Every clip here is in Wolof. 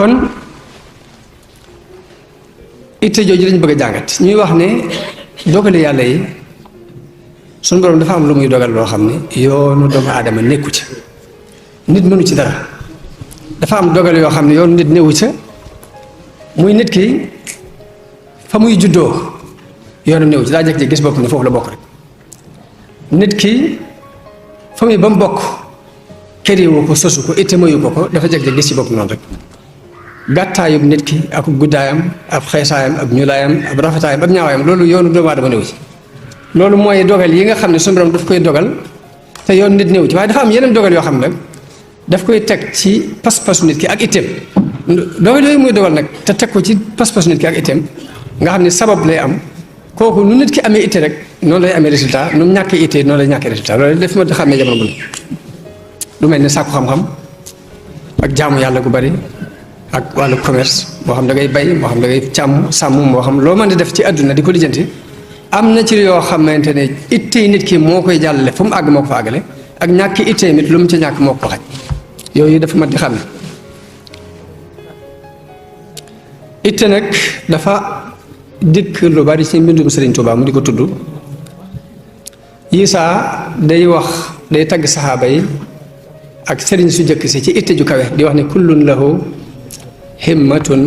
kon itte jooju lañ bëgg a jàngat ñuy wax ne dogale yàlla yi suñu borom dafa am lu muy dogal loo xam ne yoonu doomu aadama nekku ci nit mënu ci dara dafa am dogal yoo xam ne yoonu nit newu ca muy nit ki fa muy juddoo yoonu newu ci daa jekk gis bopp ne foofu la bokk rek nit ki fa muy ba mu bokk këriwu ko sosu ko itte mayu ko dafa jekk gis ci bopp noonu rek gàttaayub nit ki ak guddaayam ab xeesaayam ab ñuulaayam ab rafetaayam ab ñaawaayam loolu yoonu doomu aadama newu ci loolu mooy dogal yi nga xam ne suñu borom daf koy dogal te yoon nit néew ci waaye dafa am yeneen dogal yoo xam ne nag daf koy teg ci pas-pasu nit ki ak itteem dogal yooyu muy dogal nag te teg ko ci pas-pasu nit ki ak itteem nga xam ne sabab lay am kooku nu nit ki amee itte rek noonu lay amee résultat nu mu ñàkkee itte noonu lay ñàkkee résultat loolu daf ma xàmmee jamono bu lu mel ne sàkku xam-xam ak jaamu yàlla gu bari ak wàllu commerce moo xam da ngay bay moo xam da ngay sàmm moo xam loo mën di def ci àdduna di ko lijjanti am na ci yoo xamante ne ittey nit ki moo koy jàllale fu mu àgg moo ko fa àggale ak ñàkk ittey nit lu mu ci ñàkk moo ko xaj yooyu dafa mat di xam ne itte nag dafa dikk lu bari ci mbindum Sëriñ Tuubaa mu di ko tudd Isaa day wax day tagg saxaaba yi ak sëriñ su jëkk si ci itte ju kawe di wax ne kullun lahu himmatun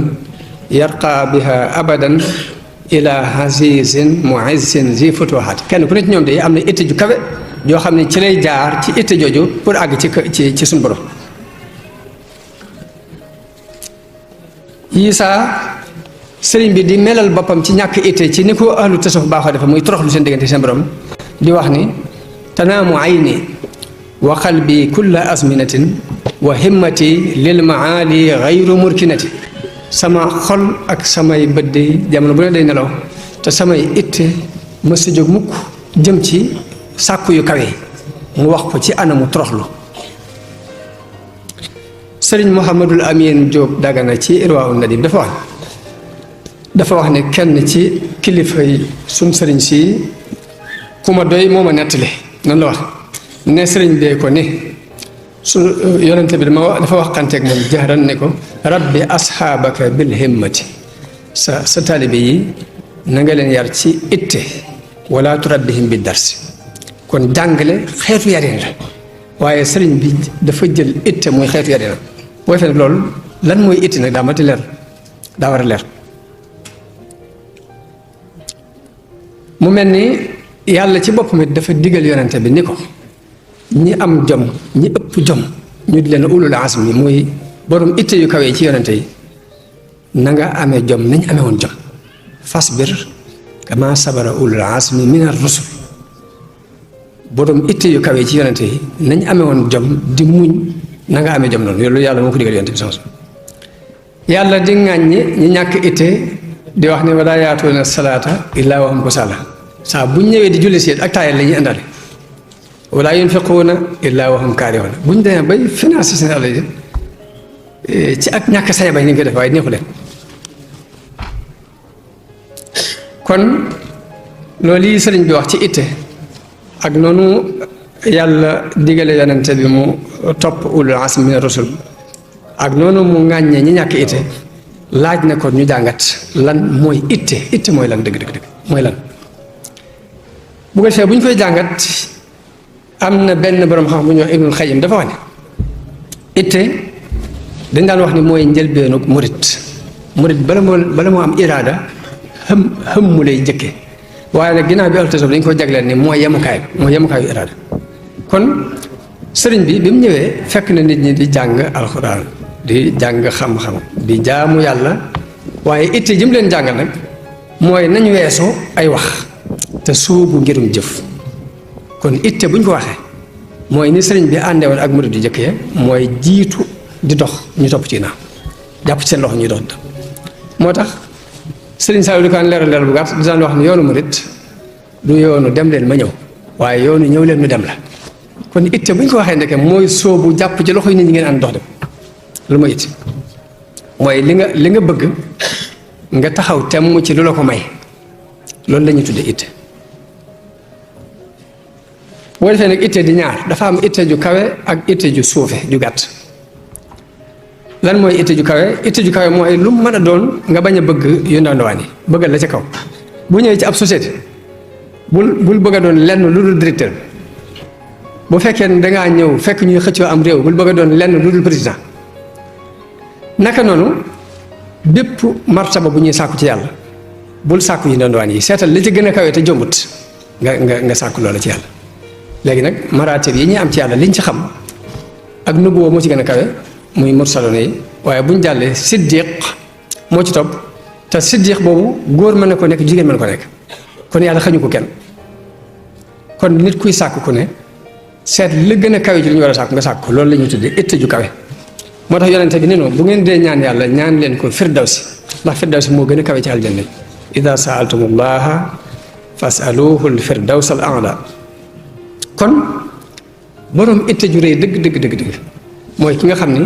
yarqa biha abadan ila azizin muizzin zi futuhat kenn ku ne ci ñoom de am na itte ju kawe joo xam ne ci lay jaar ci itte jooju pour àgg ci suñu borom Isaa sëriñ bi di melal boppam ci ñàkk itte ci ni ko ahlu tasawuf baaxoo defe muy toroxlu seen diggante seen borom di wax ni tanaamu ayni wa qalbi kulla azminatin wa himmati lil maali gayru murkinati sama xol ak samay bët de jamono bu ne day nelaw te samay itte mës a jóg mukk jëm ci sàkku yu kawe mu wax ko ci anamu toroxlu sëriñ Mouhamadul Amin Diop Dagana ci Irwaa un Nadim dafa wax ne kenn ci kilifa yi suñ sëriñ si ku ma doy moo ma nettali noonu la wax ne sëriñ bee ko ni su yonente bi dafa waxanteeg moom jahran ne ko rabbi asxaabaka bil himmati sa taalibe yi na nga leen yar ci itte wala turabbihim bi darsi kon jàngale xeetu yarin la waaye sëriñ bi dafa jël itte muy xeetu yarin la booy fe nag loolu lan mooy itte nag daa mati leer daa war a leer mu mel ni yàlla ci boppam it dafa digal yonente bi ni ko ñi am jom ñi ëpp jom ñu di leen ulul azmi muy borom itte yu kawee ci yonente yi na nga amee jom nañ amee woon jom fasbir kama sabara ulul azmi min ar-rusul borom itte yu kawee ci yonente yi nañ amee woon jom di muñ na nga amee jom noonu loolu yàlla moo ko digal yonente bi sans yàlla di ŋàññi ñi ñàkk itte di wax ne wala yaatuuna salaata illaa wa hum kusaala saa buñ ñëwee di julli si ak taayal la ñuy àndaale wala yunfiquuna illaa wa hum kaarihuun buñ demee bay financé seen àll yi ci ak ñàkk say bay ni nga ko def waaye neexu leen kon loolu yi sëriñ bi wax ci itte ak noonu yàlla digale yonente bi mu topp ulul azmi mina rusul ak noonu mu ŋàññee ñi ñàkk itte laaj na ko ñu jàngat lan mooy itte mooy lan dëgg mooy lan bu ko defee bu ñu koy jàngat am na benn borom xam bu ñuy wax Ibnul Xayyim dafa wax ne itte dañ daan wax ni mooy njëlbeenu murit bala moo am iraada xëm mu lay jëkke waaye nag ginnaaw bi altasawuf dañ ko jagleel ni mooy yemukaayu iraada kon sëriñ bi mu ñëwee fekk na nit ñi di jàng alxuraan di jàng xam-xam di jaamu yàlla waaye itte jëm leen jàngal nag mooy nañ weesoo ay wax te suubu ngirum jëf kon itte buñ ko waxee mooy ni sëriñ bi àndewoon ak murid di jëkkee mooy jiitu di dox ñu topp ci naa jàpp ci seen loxo ñuy dox moo tax sëriñ Saliou di ko leeral bu gàtt di daan wax ne yoonu murid du yoonu dem leen ma ñëw waaye yoonu ñëw leen ñu dem la kon itte buñ ko waxee ndeke mooy soobu jàpp ci loxo yi nit ñi ngeen ànd dox dem lu ma itte mooy li nga bëgg nga taxaw temm ci lu la ko may loolu la ñuy tudde itte boo defee nag itte di ñaar dafa am itte ju kawe ak itte ju suufe ju gàtt lan mooy itte ju kawe? Itte ju kawe mooy lu mu mën a doon nga bañ a bëgg yu ndawaan yi bëggal la ca kaw. bu ñëwee ci ab société bul bëgg a doon lenn lu dul directeur bu fekkee ne dangaa ñëw fekk ñuy xëccoo am réew bul bëgg a doon lenn lu dul président. naka noonu bépp martaba bu ñuy sàkku ci yàlla bul sàkku yu ndawaan yi seetal li ci gën a kawe te jombut nga sàkku loola ci yàlla. léegi nag maraatib yi ñuy am ci yàlla liñ ci xam ak nubuwa moo ci gën a kawe muy mursaloon yi waaye buñ jàllee siddiq moo ci topp te siddiq boobu góor mën na ko nekk jigéen mën na ko nekk kon yàlla xañu ko kenn. kon nit kuy sàkk ku ne seet li gën a kawe ci li ñu war a sàkk nga sàkk ko loolu la ñuy tuddee itte ju kawe. moo tax yonente bi ne noonu bu ngeen dee ñaan yàlla ñaan leen ko firdawsi ndax firdawsi moo gën a kawe ci aljanna yi ida saaltumullaha fasaluhu l firdaws al a'la. kon borom itte ju rëy dëgg mooy ki nga xam ni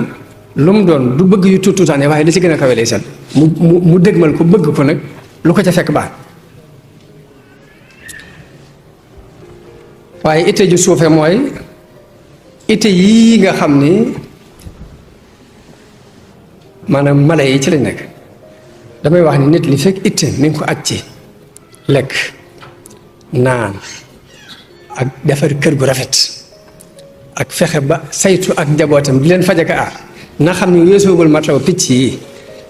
lu mu doon du bëgg yu tuutaane waaye li ci gën a kawe lay seet mu dëgmal ko bëgg ko nag lu ko ca fekk baax. waaye itte ju suufe mooy itte yii nga xam ni maanaam mala yi ci lañ nekk. damay wax ni nit li fekk itte mi ngi ko aj ci lekk naan ak defar kër gu rafet ak fexe ba saytu ak njabootam di leen faj ak aar na xam ni weesoogul matlaw picc yi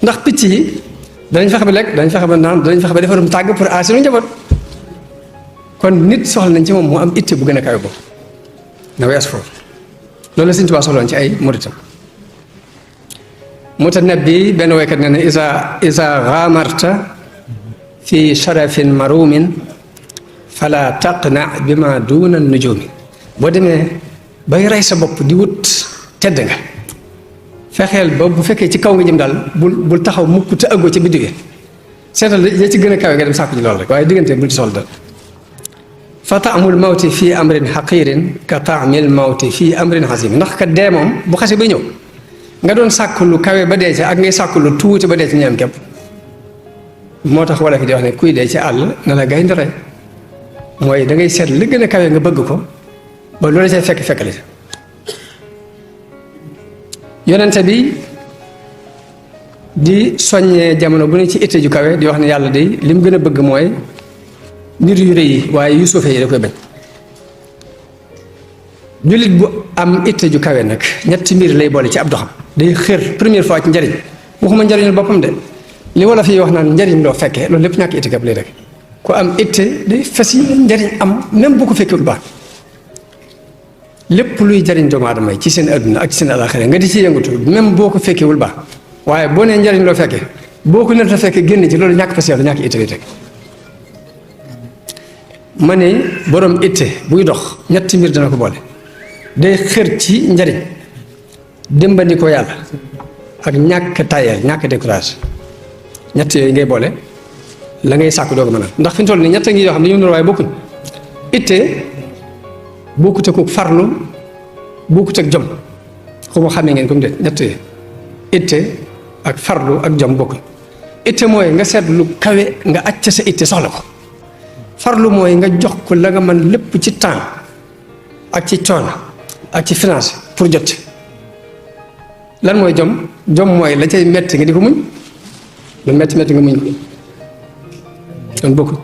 ndax picc yi danañ fexe ba lekk danañ fexe ba naan danañ fexe ba defarum tàgg pour aar seen njaboot. kon nit soxla nañ ci moom mu am itte bu gën a kawe boobu na wees foofu loolu la Sëñ Tuubaa soxloon ci ay muritam. Mutanabbi benn woykat nee na isa gaamarta fi sharafin marumin fala taqna bi ma duuna nujumi. boo demee bay rey sa bopp di wut tedd nga fexeel ba bu fekkee ci kaw nga jëm daal bul taxaw mukk te ëggoo ci biddiw yi seetal ya ci gën a kawe nga dem sàkku ci loolu rek waaye diggante bul ci sol dal. fa taamul mawti fii amrin xaqirin ka taamil mawti fii amrin xasimi ndax kat dee moom bu xase ba ñëw nga doon sàkku lu kawe ba dee ci ak ngay sàkku lu tuuti ba dee ci ñoom képp. moo tax wala fi di wax ne kuy dee ci àll na la gaynde rey mooy da ngay seet li gën a kawe nga bëgg ko ba loolu cay fekk la yonente bi di soññee jamono bu ne ci itte ju kawe di wax ne yàlla de li mu gën a bëgg mooy mbir yu rëy yi waaye yu suufee yi da koy bañ. jullit bu am itte ju kawe nag ñetti mbir lay boole ci ab doxam day xër première fois ci njariñ waxuma njariñul boppam de li wala fi wax naan njariñ loo fekkee loolu lépp ñàkk itte gab lay rek ku am itte day fas yi njariñ am même bu ko fekkee lu baax lépp luy jariñ doomu aadama yi ci seen adduna ak ci seen alaxira nga di ci yëngatu même boo ko fekkewul baax waaye boo nee njariñ loo fekkee boo ko nar a fekkee génn ci loolu ñàkk fas la ñàkk itte lay rek. ma ne borom itte buy dox ñetti mbir dana ko boole day xër ci njariñ dimbali ko yàlla ak ñàkk tayal ñàkk décourage ñett yooyu ngay boole la ngay sàkk doo ko mën a ndax fi mu toll nii ñett ngi yoo xam ne dañoo nur waaye bokkuñ. itte bokkut ak farlu bokkut ak jom xaw ma xamee ngeen comme de ñett yooyu itte ak farlu ak jom bokkuñ. itte mooy nga seet lu kawe nga acc sa itte soxla ko. farlu mooy nga jox ko la nga mën lépp ci temps ak ci coono ak ci finance pour jot ci. lan mooy jom mooy la cay metti nga di ko muñ lu metti nga muñ ko kon bokkul.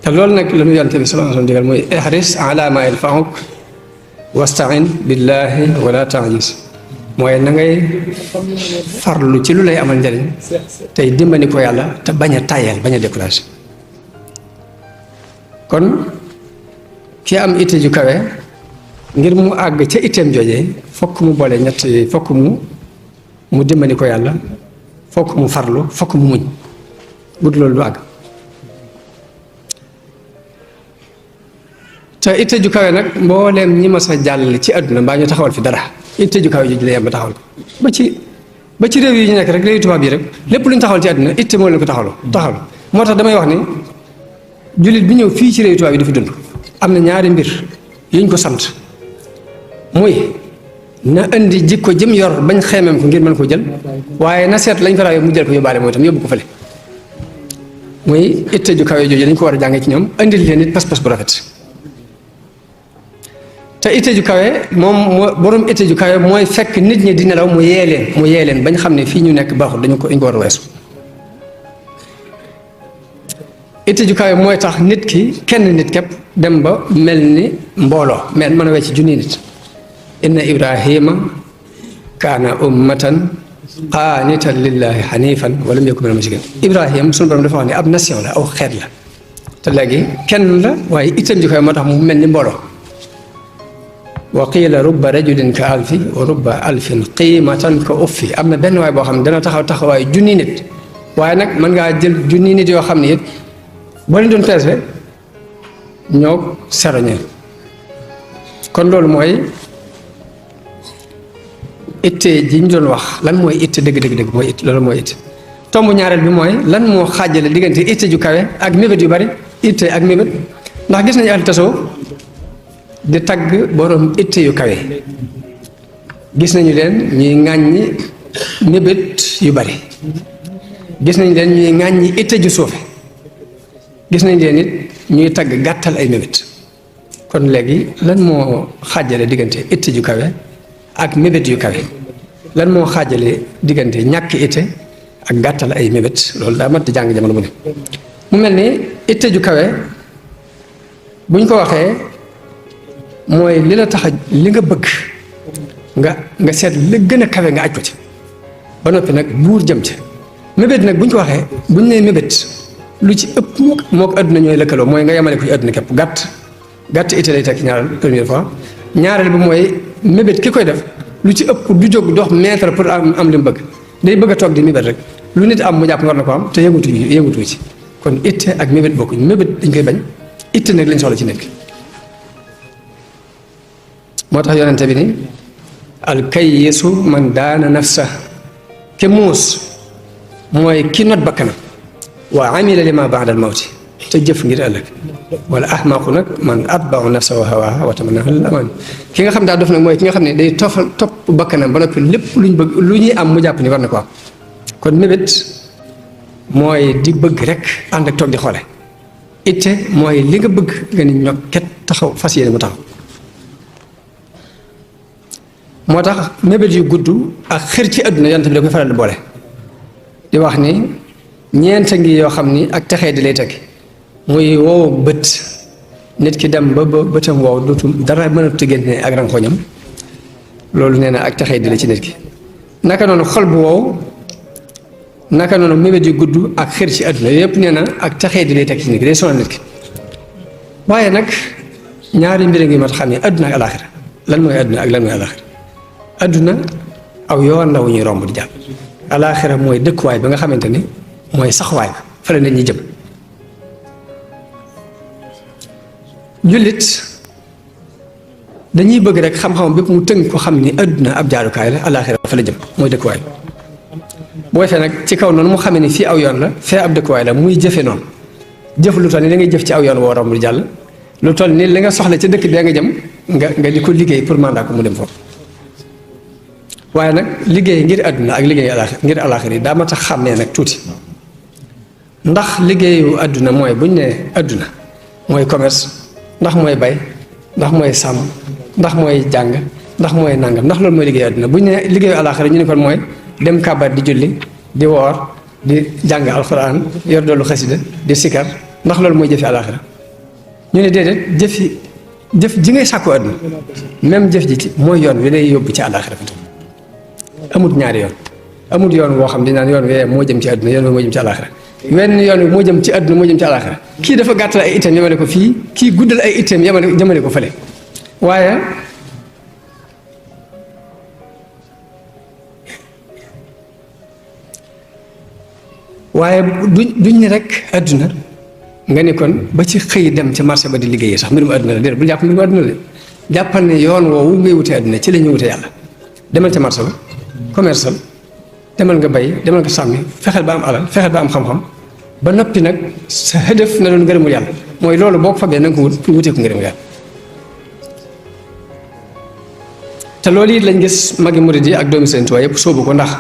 te loolu nag la ñu yonent bi sallallahu alayhi wa sallam digal mooy ihris ala ma yanfa'uk wasta'in billahi wala ta'jis mooy na ngay farlu ci lu lay amal njariñ tey dimbali ko yàlla te bañ a tayal bañ a découragé. kon ki am itte ju kawe ngir mu àgg ca itteem joojee fokk mu boole ñett yooyu fokk mu dimbali ko yàlla fokk mu farlu fokk mu muñ bu dul loolu du àgg. te itte ju kawe nag mbooleem ñi ma sa jàll ci àdduna mbaa ñu taxawal fi dara itte ju kawe jooju lay am ba taxawal ba ci réew yi ñu nekk rek réew tubaab yi rek lépp lu ñu taxawal ci àdduna itte moo leen ko taxawal moo tax damay wax ni jullit bi ñëw fii ci réew tubaab yi dafa dund am na ñaari mbir yuñ ko sant muy na indi jikko jëm yor bañ xeemeem ko ngir mën koo jël waaye na seet lañ ko rawee mu jël ko yóbbaale mooy itam yóbbu ko fële muy itte ju kawe jooju dañ ko war a jàngee ci ñoom indil leen it pas-pas bu rafet. te itte ju kawe moom borom itte ju kawe mooy fekk nit ñi di nelaw mu yee leen bañ xam ne fii ñu nekk baaxul dañu ko war a weesu. itte ju kawe mooy tax nit ki kenn nit képp dem ba mel ni mbooloo mën a wecc junni nit. inna Ibrahima kaana ummatan qaanitan lillahi hanifan wa lam yakun minal mushrikin. Ibrahima sunu borom dafa wax ne ab nation la aw xeet la te léegi kenn la waaye itam ju kawe moo tax mu mel ni mbooloo. wa qiila rubba rajulin ka alfi wa rubba alfin qiimatan ka uffi. am na benn waay boo xam ne dana taxawaay junni nit waaye nag mën ngaa jël junni nit yoo xam ne it boo leen doon peese ñoo seroñee. kon loolu mooy itte ji ñu doon wax lan mooy itte dëgg mooy itte loolu mooy itte. tomb ñaareel bi mooy lan moo xaajale diggante itte ju kawe ak mébét yu bari itte ak mébét ndax gis nañu ahlu tasawuf di tagg borom itte yu kawe gis nañu leen ñuy ŋàññi mébét yu bari gis nañu leen ñuy ŋàññi itte ju suufe gis nañu leen it ñuy tagg gàttal ay mébét. kon léegi lan moo xaajale diggante itte ju kawe ak mébét yu kawe lan moo xaajale diggante ñàkk itte ak gàttal ay mébét loolu daa mat di jàng jamono bu ne. mu mel ni itte ju kawe buñ ko waxee mooy li la tax a li nga bëgg nga seet li gën a kawe nga aj ko ci ba noppi nag buur jëm ci. mébét nag buñ ko waxee buñ nee mébét lu ci ëpp moo ko àdduna ñooy lëkkaloo mooy nga yemale ko ci àdduna képp gàtt itte lay tekki ñaareel première fois. ñaareel bi mooy mébét ki koy def lu ci ëpp du jóg dox mètre pour am li mu bëgg day bëgg a toog di mébét rek lu nit am mu jàpp war na ko am te yëngutu ci. kon itte ak mébét bokkuñ mébét dañ koy bañ itte nag lañ soxla ci nit ki. moo tax yonente bi ni alkayyisu man daana nafsa ke muus mooy ki not bakkanam wa amila lima ba'da al mawti te jëf ngir ëllëg wala ahmaqu nag man atba'u nafsa wa hawaha wa tamannaha lil aman. ki nga xam daa dof nag mooy ki nga xam ne day topp bakkanam ba noppi lépp luñ bëgg lu ñuy am mu jàpp ni war na ko am. kon mébét mooy di bëgg rek ànd ak toog di xoole. itte mooy li nga bëgg nga ni ñokket taxaw fas yéene mu taxaw. moo tax mébét yu gudd ak xër ci àdduna yonent bi da koy faral di boole di wax ni ñeenta ngi yoo xam ni ak texee di lay teg muy wow bët nit ki dem ba bëtam wow dootul dara mënatu a génne ak rankoñam loolu nee na ak texee di la ci nit ki. naka noonu xol bu wow naka noonu mébét yu gudd ak xër ci àdduna yëpp nee na ak texee di lay teg ci nit ki day sonal nit ki. waaye nag ñaari mbir ngi mat xam ne àdduna ak alaaxira lan mooy àdduna ak lan mooy alaaxira. àdduna aw yoon la wu ñuy romb di jàpp alaaxira mooy dëkkuwaay ba nga xamante ni mooy saxuwaay ba fa la nit ñi jëm. jullit dañuy bëgg rek xam-xam bépp mu tënk ko xam ni àdduna ab jaarukaay la alaaxira fa la jëm mooy dëkkuwaay bu defee nag ci kaw noonu mu xamee ni fii aw yoon la fee ab dëkkuwaay la muy jëfe noonu jëf lu toll ni da ngay jëf ci aw yoon woo romb di jàll lu toll ni li nga soxla ci dëkk bee nga jëm nga di ko liggéey pour mandat ko mu dem foofu. waaye nag liggéey ngir àdduna ak liggéey ngir alaaxira yi daa ma tax xàmmee nag tuuti ndax liggéeyu àdduna mooy buñ ne àdduna mooy commerce ndax mooy bay ndax mooy sàmm ndax mooy jàng ndax mooy nangam ndax loolu mooy liggéeyu àdduna buñ ne liggéeyu alaaxira ñu ne kon mooy dem kàbbar di julli di woor di jàng alxuraan yor doolu xasida di sikar ndax loolu mooy jëfi alaaxira ñu ne déedéet jëf ji ngay sàkku àdduna même jëf ji ci mooy yoon wi lay yóbbu ci alaaxira amut ñaari yoon amut yoon woo xam dinaan yoon wi moo jëm ci àdduna yoon wi moo jëm ci àllaaxira wenn yoon wi moo jëm ci àdduna moo jëm ci àllaaxira kii dafa gàttal ay itam yemale ko fii kii guddal ay itam jëmale ko fële waaye duñ ne rek àdduna nga ne kon ba ci xëy dem ci marché ba di liggéeyee sax mbirum àdduna la déedéet bul jàpp mbirum àdduna la jàppal ne yoon woowu ngay wutee àdduna ci la ñuy wutee yàlla demal ca marché ba commercial demal nga bay demal nga sàmmi fexeel ba am alal fexeel ba am xam-xam ba noppi nag sa hëdëf na doon ngërëmul yàlla mooy loolu boo ko fabee na nga ko wut pour wutee ko ngërëmul yàlla. te loolu it lañ gis magi murid yi ak doomi Sëriñ Tuubaa yëpp sóobu ko ndax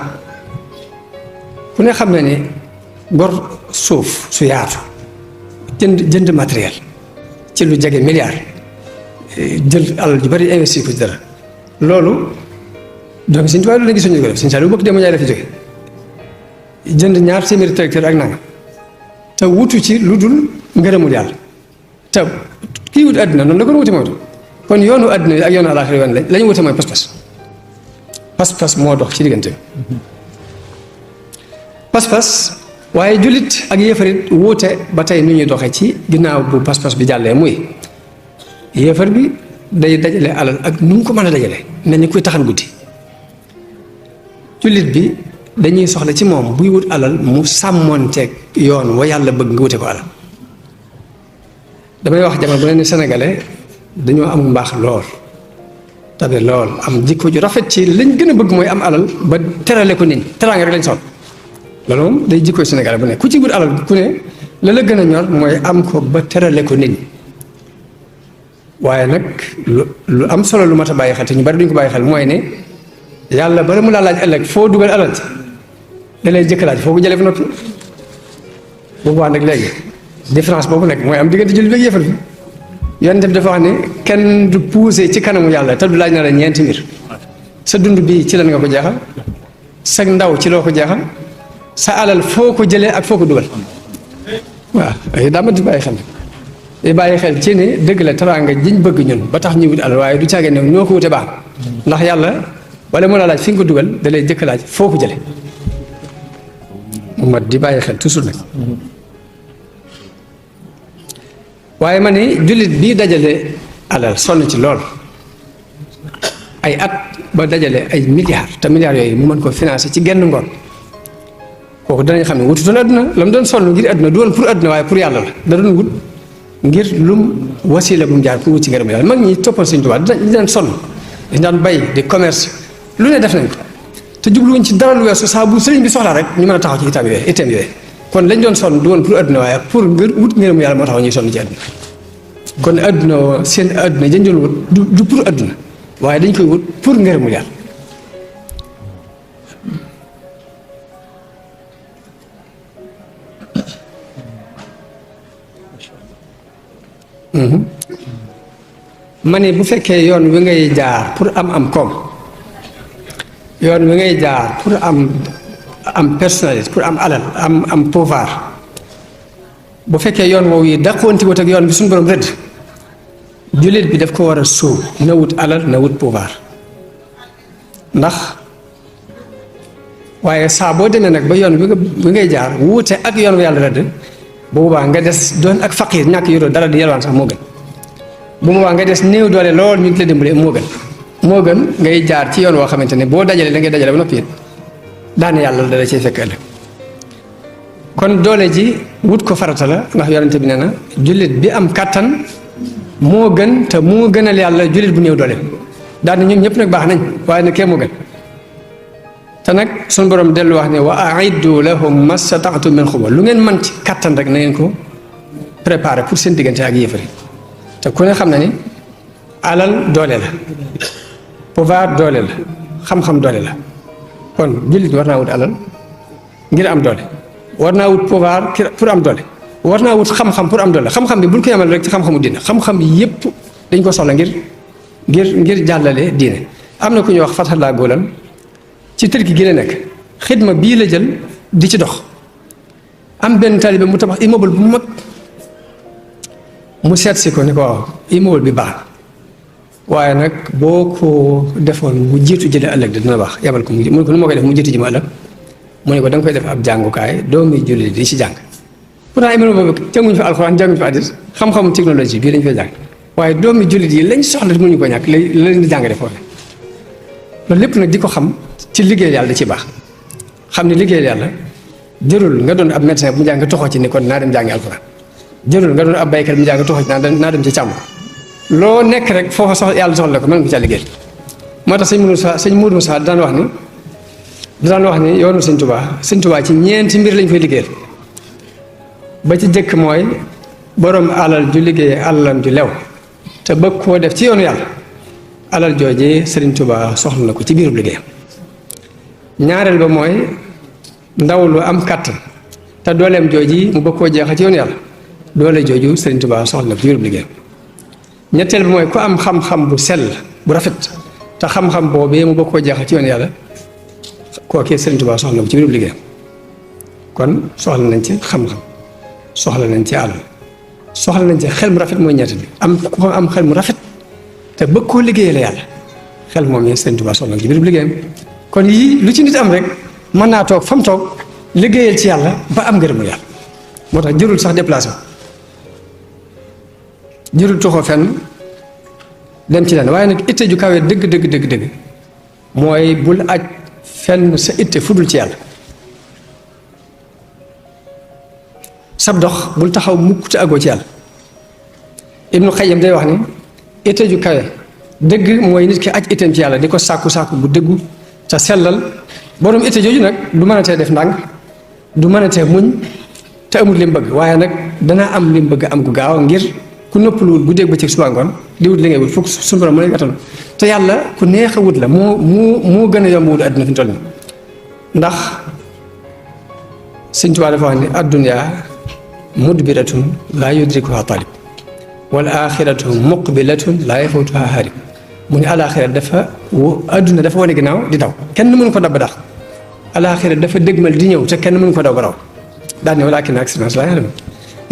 ku ne xam na ne gor suuf su yaatu jënd matériel ci lu jege milliard jël alal ju bari investir ko ci dara loolu donc Sëñ Tuubaa loolu la gisuñu ko def Sëñ Saaliw bokk dema jaay la fi jóge jënd 2 téeméeri tracteur ak nanga te wutu ci lu dul ngërëmul yàlla te kii wut àddina noonu la ko wuti mooy kon yoonu àddina yi ak yoonu àllaaxira yoon la ñu wute mooy pas-pas moo dox ci diggante pas-pas waaye jullit ak yéefarit wuute ba tey nu ñuy doxee ci ginnaaw bu pas-pas bi jàllee muy yéefar bi day dajale alal ak nu mu ko mën a dajale ne ñu koy taxan guddi jullit bi dañuy soxla ci moom buy wut alal mu sàmmoonteeg yoon wa yàlla bëgg nga wute ko alal damay wax jamono bu ne ni sénégalais dañoo am mbaax lool tabe lool am jikko ju rafet ci lañ gën a bëgg mooy am alal ba terale ko nit ñi teraanga rek lañ soxla loolu moom day jikkoy sénégalais bu ne ku ci wut alal ku ne la la gën a ñor mooy am ko ba terale ko nit ñi waaye nag lu am solo lu mat a bàyyi xel te ñu bari duñ ko bàyyi xel mooy ne yàlla bala mu laa laaj ëllëg foo dugal alal ci da lay jëkk laaj foo ko jëlee fa noppi boobaa nag léegi différence boobu nag mooy am diggante jullit bi ak yéefar bi yonent bi dafa wax ne kenn du poussé ci kanamu yàlla te du laaj na la ñeenti mbir sa dund bii ci lan nga ko jeexal sa ndaw ci loo ko jeexal sa alal foo ko jëlee ak foo ko dugal waaw ay daa mat di bàyyi xel di bàyyi xel ci ne dëgg la teraanga jiñ bëgg ñun ba tax ñu wut alal waaye du caagee ne ñoo ko wute baax ndax yàlla wala mu la laaj fi nga ko dugal da lay jëkk laaj foo ko jëlee mu mat di bàyyi xel toujours nag waaye ma ne jullit bii dajale alal sonn ci lool ay at ba dajale ay milliards te milliards yooyu mu mën ko financer ci genn ngoon kooku danañ xam ne wututoon àdduna la mu doon sonn ngir àdduna du woon pour àdduna waaye pour yàlla la da doon wut ngir lum wasiila bu mu jaar pour wut ci ngërëm yàlla mag ñi toppal Sëñ Tuubaa di daan sonn di daan bay di commerce lu ne def nañ ko te jubluwuñ ci dara lu weesu saa bu sëriñ bi soxlaa rek ñu mën a taxaw ci itam yooyu kon lañ doon sonn du woon pour àdduna waaye pour ngir wut ngërëm yàlla moo taxaw ñuy sonn ci àdduna kon àdduna seen àdduna dañ doon wut du pour àdduna waaye dañ koy wut pour ngërëmul yàlla ma ne bu fekkee yoon wi ngay jaar pour am koom yoon wi ngay jaar pour am personnalité pour am alal am pouvoir bu fekkee yoon woowu yi dàqoonti wut ak yoon bi suñu borom rëdd jullit bi daf ko war a sóob na wut alal na wut pouvoir ndax waaye saa boo demee nag ba yoon wi ngay jaar wuute ak yoon wi yàlla rëdd bu boobaa nga des doon ak faqiir ñàkk yoroo dara di yalwaan sax moo gën bu boobaa nga des néew doole lool ñu ngi la dimbale moo gën ngay jaar ci yoon woo xamante ne boo dajalee da ngay dajale ba noppi daane yàlla dala cay fekk ëllëg kon doole ji wut ko farata la ndax yonente bi nee na jullit bi am kàttan moo gën te moo gënal yàlla jullit bu néew doole daane ñoom ñëpp nag baax nañ waaye nag kee moo gën te nag suñu borom dellu wax ne wa aiddu lahum mastata'tum min quwwa lu ngeen mën ci kàttan rek na ngeen ko préparé pour seen diggante ak yéefar yi te ku ne xam na ni alal doole la pouvoir doole la xam-xam doole la kon jullit war naa wut alal ngir am doole war naa wut pouvoir pour am doole war naa wut xam-xam pour am doole xam-xam bi bul ko yamal rek ci xam-xamu diine xam-xam bi yépp dañ ko soxla ngir jàllale diine am na ku ñuy wax Fathallah Goolan ci Turki gi la nekk xidma bii la jël di ci dox am benn taalibe mu tabax immeuble bu mag mu seet si ko ni ko waaw immeuble bi baax waaye nag boo ko defoon mu jiitu jële ëllëg dina baax yabal ko mu ne ko nu ma koy def mu jiitu ji ma ëllëg mu ne ko da nga koy def ab jàngukaay doomi jullit di ci jàng pourtant immeuble boobu jànguñu fa alxuraan jànguñu fa hadiis xam-xamu technologie bii lañ fay jàng waaye doomi jullit yi lañ soxla mënuñu ko ñàkk la leen di jàngale foofu loolu lépp nag di ko xam ci liggéey yàlla da ci baax xam ne liggéey yàlla jërul nga doon ab médecin bu mu jàng toxoo ci ni kon naa dem jàngi alxuraan jërul nga doon ab baykat bu mu jàng toxoo ci naa dem ci càmm loo nekk rek foofa soxla yàlla soxla ko mën nga ci liggéey moo tax sëñ Moudou Moussa daan wax ni yoonu sëñ Tuubaa ci ñeenti mbir lañ koy liggéeyal ba ci jëkk mooy borom alal ju liggéey alalam ju lew te bëgg koo def ci yoonu yàlla alal joojee sëriñ Tuubaa soxla na ko ci biirub liggéeyam ñaareel ba mooy ndaw lu am kàttan te dooleem jooji mu bëgg koo jeexal ci yoonu yàlla doole jooju sëriñ Tuubaa soxla na ko ci biirub liggéeyam ñetteel bi mooy ku am xam-xam bu sell bu rafet te xam-xam boobee mu bëgg koo jeexal ci yoon yàlla kookee Sëriñ Tuubaa soxla ko ci biir liggéeyam kon soxla nañ ci xam-xam soxla nañ ci àll soxla nañ ci xel mu rafet mooy ñett bi am ku am xel mu rafet te bëgg koo liggéeyal yàlla xel moom yi Sëriñ Tuubaa soxla ko ci biir liggéeyam kon yii lu ci nit am rek mën naa toog fa mu toog liggéeyal ci yàlla ba am ngërëmu yàlla moo tax jërul sax déplacé jërul toxoo fenn dem ci leen waaye nag itte ju kawee dëgg mooy bul aj fenn sa itte fudul ci yàlla sab dox bul taxaw mukk te àggoo ci yàlla Ibnu Xayyim day wax ni itte ju kawe dëgg mooy nit ki aj itteem ci yàlla di ko sàkku bu dëggu te sellal borom itte jooju nag du mën a tee def ndànk du mën a tee muñ te amul li mu bëgg waaye nag danaa am li mu bëgg am gu gaaw ngir ku noppaluwul bu dégg ba ci suba ngoon di wut li ngay wut fukk suñu borom mu lay gàttal te yàlla ku neex a wut la moo gën a yomb wut àdduna fi mu toll nii ndax Sëñ Tuubaa dafa wax ni addunya mudbiratun laa yudrikuha talib wal axiratu muqbilatun laa yafutuha harib mu ne alaxira dafa adduna dafa wane ginnaaw di daw kenn mënu ko dab ba dax alaxira dafa dëgmal di ñëw te kenn mënu ko daw ba raw daal ne walaakinna aksara naas laa ya'lamuun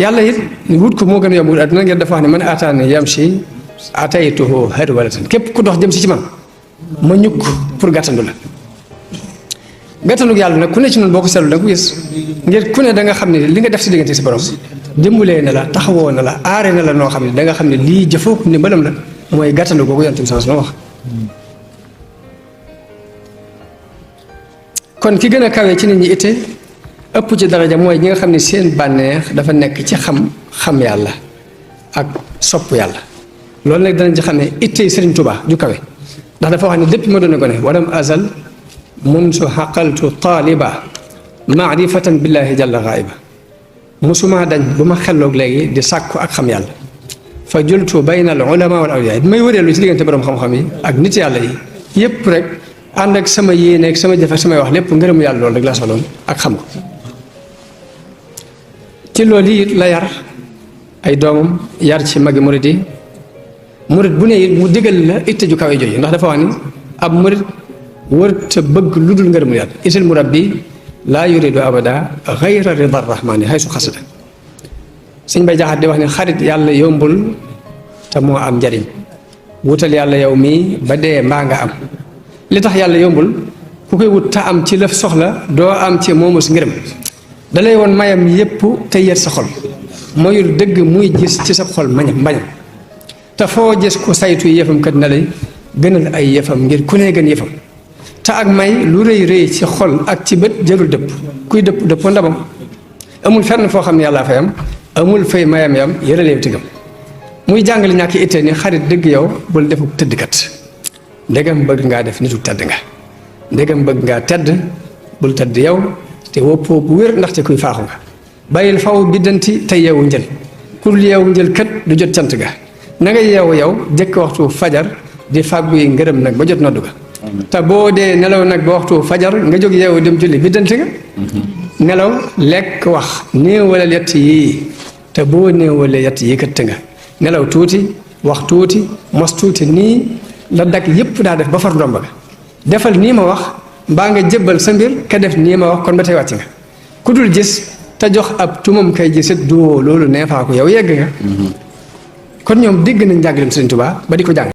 yàlla it wut ko moo gën a yomb wut adduna ngeen dafa wax ne man ataani yamshi ataytuhu harwalatan képp ku dox jëm si ci man ma ñukk pour gàttandu la gàttandug yàlla nag ku ne ci noonu boo ko seetlu da nga ko gis ngir ku ne da nga xam ne li nga def si diggante si borom dimbalee na la taxawoo na la aare na la noo xam ne da nga xam ne lii jëfoo ko ndimbalam la mooy gàttandu googu yonent bi sallallahu alayhi wasallam wax kon ki gën a kawee ci nit ñi itte ëpp ci daraja mooy ñi nga xam ne seen bànneex dafa nekk ci xam yàlla ak sopp yàlla loolu nag danañ ci xam ne itte Sëriñ Tuubaa ju kawe ndax dafa wax ne depuis ma doon gone walam azal munsu xaqaltu taaliba maarifatan billahi jalla gaaiba musuma dañ bu ma xelloog léegi di sàkku ak xam yàlla fa jultu bayna al ulama wal awliya may wëreelu ci diggante borom xam-xam yi ak nit yàlla yi yépp rek ànd ak sama yéene ak sama jëf ak samay wax lépp ngërëmu yàlla loolu rek laa soxloon ak xam ko ci loolu it la yar ay doomam yar ci magi murid yi murid bu ne it mu digal la itte ju kawe jooju ndax dafa wax ni ab murid wërta bëgg lu dul ngërëmu yàlla isil murabbi laa yuridu abada xayra rida rahmani haysu xasada Sëñ Bay Jaxate di wax ne xarit yàlla yombul te moo am njariñ wutal yàlla yow mii ba dee mbaa nga am li tax yàlla yombul ku koy wut te am ci lëf soxla doo am ci moomu si ngërëm dalay woon mayam yépp te yër sa xol mayul dëgg muy gis ci sa xol mbañam te foo gis ku saytu yëfam kat na lay gënal ay yëfam ngir ku ne gën yëfam te ak may lu rëy ci xol ak ci bët jërul dëpp kuy dëpp ndabam amul fenn foo xam ne yàllaa fayam amul fay mayam yam yëraleew tigam muy jàngale ñàkk itte ni xarit dëgg yow bul defuk tëddkat ndegam bëgg ngaa def nitu tedd nga ndegam bëgg ngaa tedd bul tedd yow te woppoo bu wér ndaxte kuy faaxu nga bàyyil faw biddanti te yeewu njël kul yeewu njël kat du jot cant ga na nga yeewu yow jëkk waxtu fajar di fàggu yi ngërëm nag ba jot noddu ga te boo dee nelaw nag ba waxtu fajar nga jóg yeewu dem julli biddanti nga nelaw lekk wax néewalal yett yii te boo néewalee yett yi kat nga nelaw tuuti wax tuuti mos tuuti nii la dag yépp daa def ba far ndomba ga defal nii ma wax mbaa nga jébbal sa mbir ka def nii ma wax kon ba tey wàcc nga ku dul gis te jox ab tumam kay gisit duwoo loolu neefaa ko yow yegg nga kon ñoom dégg nañ njàngaleem Sëriñ Tuubaa ba di ko jàng